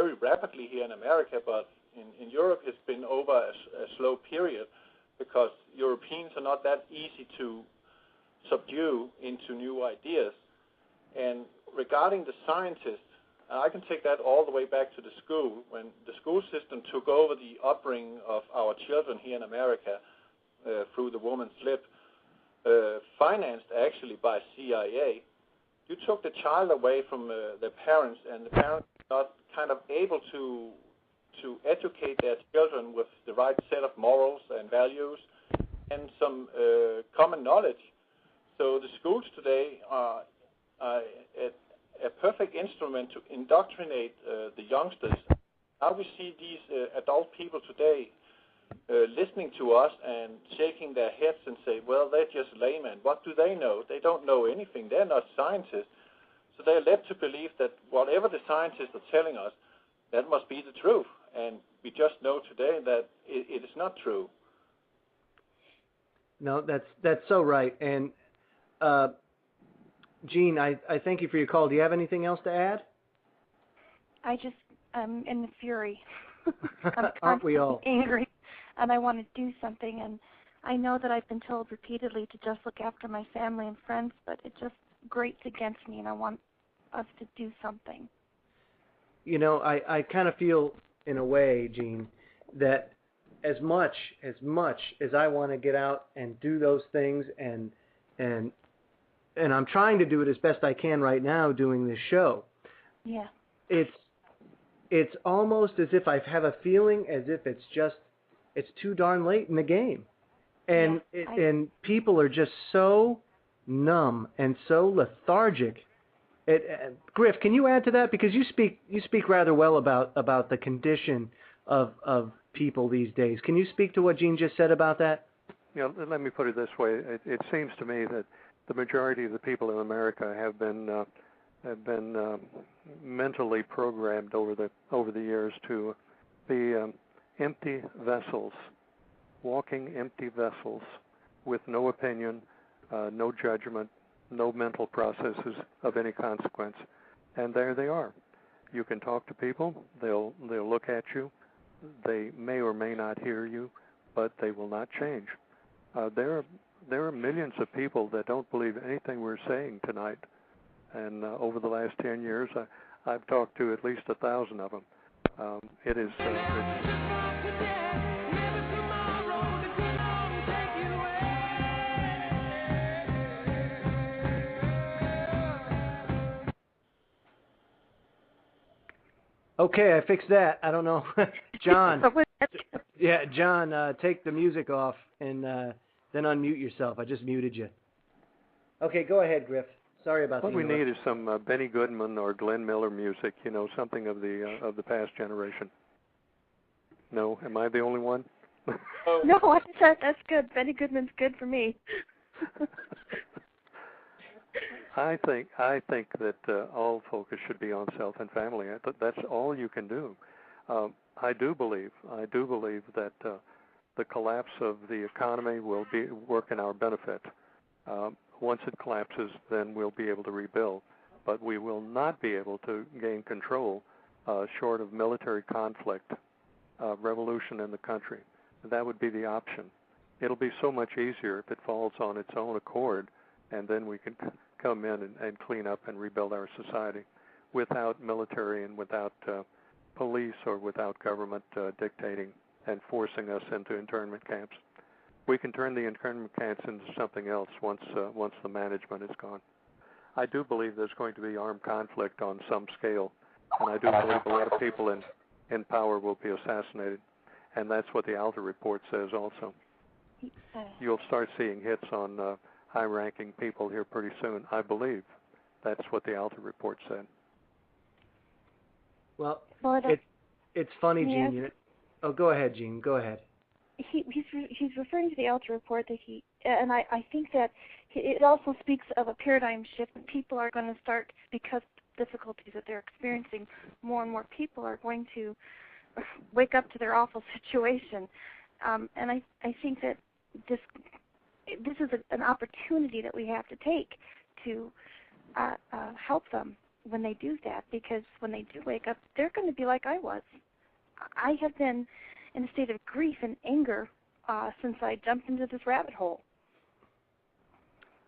very rapidly here in America, but in Europe it's been over a slow period because Europeans are not that easy to subdue into new ideas. And regarding the scientists, I can take that all the way back to the school. When the school system took over the upbringing of our children here in America through the woman's slip, financed actually by CIA, you took the child away from the parents, and the parents are not kind of able to educate their children with the right set of morals and values and some common knowledge. So the schools today are a perfect instrument to indoctrinate the youngsters. Now we see these adult people today listening to us and shaking their heads and say, well, they're just laymen. What do they know? They don't know anything. They're not scientists. So they're led to believe that whatever the scientists are telling us, that must be the truth. And we just know today that it is not true. No, that's so right. And Jean, I thank you for your call. Do you have anything else to add? I'm in a fury. Aren't we all? Angry, and I want to do something. And I know that I've been told repeatedly to just look after my family and friends, but it just grates against me, and I want us to do something. You know, I kind of feel, in a way, Jean, that as much as I want to get out and do those things, and I'm trying to do it as best I can right now doing this show. Yeah. It's almost as if I have a feeling as if it's too darn late in the game. And and people are just so numb and so lethargic. Griff, can you add to that? Because you speak rather well about the condition of people these days. Can you speak to what Jean just said about that? Yeah, let me put it this way. It seems to me that the majority of the people in America have been mentally programmed over the years to be empty vessels, walking empty vessels with no opinion, no judgment, no mental processes of any consequence. And there they are. You can talk to people, they'll look at you, they may or may not hear you, but they will not change. There are millions of people that don't believe anything we're saying tonight. And over the last 10 years, I've talked to at least 1,000 of them. It is... Okay, I fixed that. I don't know. John. Yeah, John, take the music off and then unmute yourself. I just muted you. Okay, go ahead, Griff. Sorry about that. What we need is some Benny Goodman or Glenn Miller music, something of the past generation. No? Am I the only one? No, that's good. Benny Goodman's good for me. I think that all focus should be on self and family. That's all you can do. I do believe that the collapse of the economy will work in our benefit. Once it collapses, then we'll be able to rebuild. But we will not be able to gain control short of military conflict, revolution in the country. That would be the option. It'll be so much easier if it falls on its own accord, and then we can come in and clean up and rebuild our society without military and without police or without government dictating and forcing us into internment camps. We can turn the internment camps into something else once the management is gone. I do believe there's going to be armed conflict on some scale, and I do believe a lot of people in power will be assassinated, and that's what the Alta report says also. You'll start seeing hits on high-ranking people here pretty soon. I believe that's what the Alta report said. Well, it's funny, Jean. Oh, go ahead, Jean. Go ahead. He's referring to the Alta report that and I think that it also speaks of a paradigm shift. People are going to start, because of the difficulties that they're experiencing, more and more people are going to wake up to their awful situation. And I think that this is an opportunity that we have to take to help them. when they do that, because when they do wake up, they're going to be like I was. I have been in a state of grief and anger since I jumped into this rabbit hole.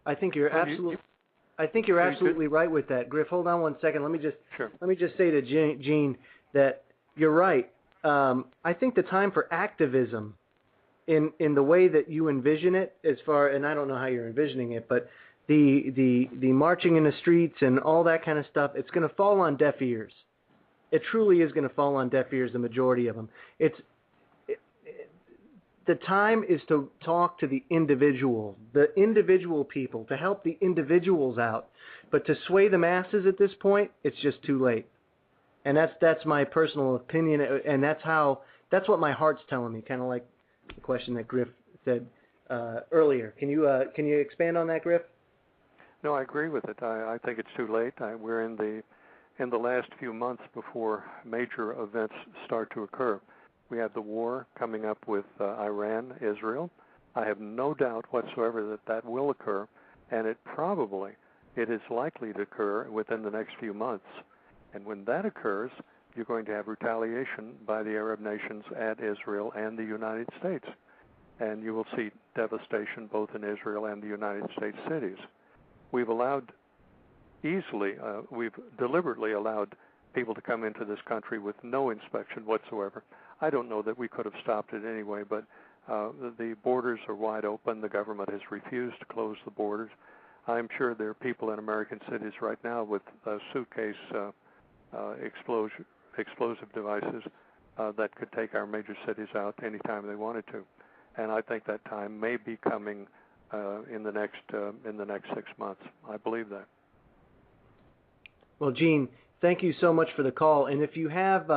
I think you're absolutely right with that, Griff. Hold on one second. Let me just say to Gene that you're right. I think the time for activism, in the way that you envision it, and I don't know how you're envisioning it, but the marching in the streets and all that kind of stuff, it's going to fall on deaf ears. It truly is going to fall on deaf ears, the majority of them. The time is to talk to the individual people, to help the individuals out. But to sway the masses at this point, it's just too late. And that's my personal opinion, and that's what my heart's telling me, kind of like the question that Griff said earlier. Can you expand on that, Griff? No, I agree with it. I think it's too late. We're in the last few months before major events start to occur. We have the war coming up with Iran, Israel. I have no doubt whatsoever that will occur, and it is likely to occur within the next few months. And when that occurs, you're going to have retaliation by the Arab nations at Israel and the United States. And you will see devastation both in Israel and the United States cities. We've deliberately allowed people to come into this country with no inspection whatsoever. I don't know that we could have stopped it anyway, but the borders are wide open. The government has refused to close the borders. I'm sure there are people in American cities right now with suitcase explosive devices that could take our major cities out anytime they wanted to. And I think that time may be coming in the next 6 months. I believe that. Well, Gene, thank you so much for the call. And if you have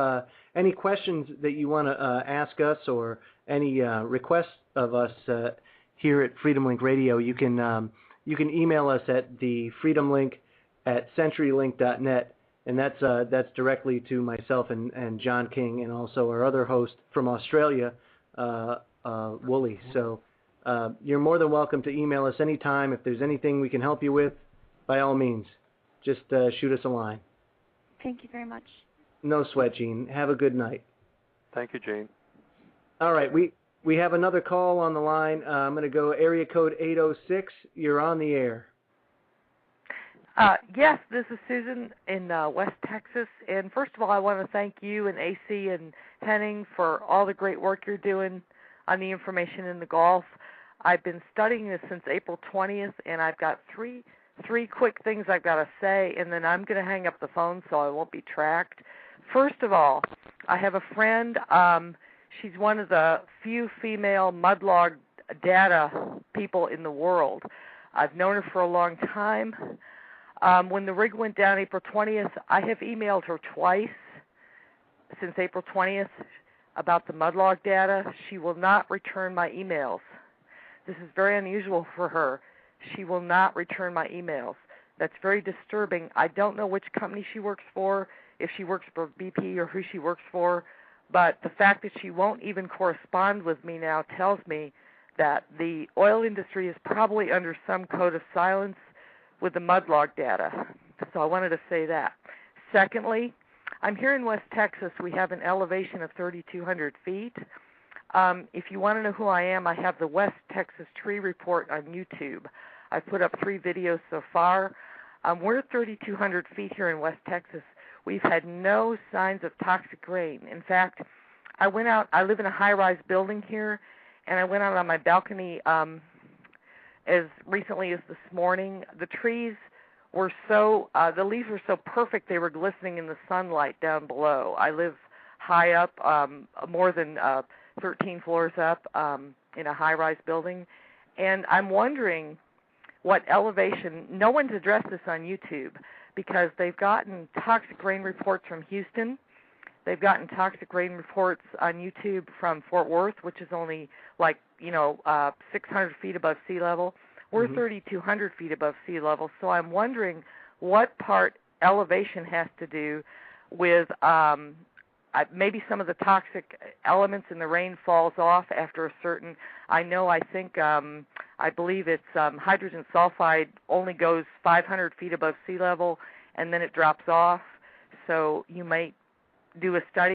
any questions that you want to ask us or any requests of us here at Freedom Link Radio, you can email us at the freedomlink@centurylink.net, and that's directly to myself and John King, and also our other host from Australia, Wooly. So you're more than welcome to email us anytime. If there's anything we can help you with, by all means, just shoot us a line. Thank you very much. No sweat, Gene. Have a good night. Thank you, Gene. All right, we have another call on the line. I'm going to go area code 806. You're on the air. Yes, this is Susan in West Texas. And first of all, I want to thank you and AC and Henning for all the great work you're doing on the information in the Gulf. I've been studying this since April 20th, and I've got three quick things I've got to say, and then I'm going to hang up the phone so I won't be tracked. First of all, I have a friend. She's one of the few female mudlog data people in the world. I've known her for a long time. When the rig went down April 20th, I have emailed her twice since April 20th about the mudlog data. She will not return my emails. This is very unusual for her. She will not return my emails. That's very disturbing. I don't know which company she works for, if she works for BP or who she works for, but the fact that she won't even correspond with me now tells me that the oil industry is probably under some code of silence with the mudlog data. So I wanted to say that. Secondly, I'm here in West Texas. We have an elevation of 3,200 feet. If you want to know who I am, I have the West Texas Tree Report on YouTube. I've put up 3 videos so far. We're 3,200 feet here in West Texas. We've had no signs of toxic rain. In fact, I went out. I live in a high-rise building here, and I went out on my balcony as recently as this morning. The trees were the leaves were so perfect they were glistening in the sunlight down below. I live high up, more than 13 floors up in a high-rise building, and I'm wondering what elevation. No one's addressed this on YouTube because they've gotten toxic rain reports from Houston. They've gotten toxic rain reports on YouTube from Fort Worth, which is only 600 feet above sea level. We're 3,200 feet above sea level, so I'm wondering what part elevation has to do with maybe some of the toxic elements in the rain falls off after a certain, I believe it's hydrogen sulfide only goes 500 feet above sea level, and then it drops off. So you might do a study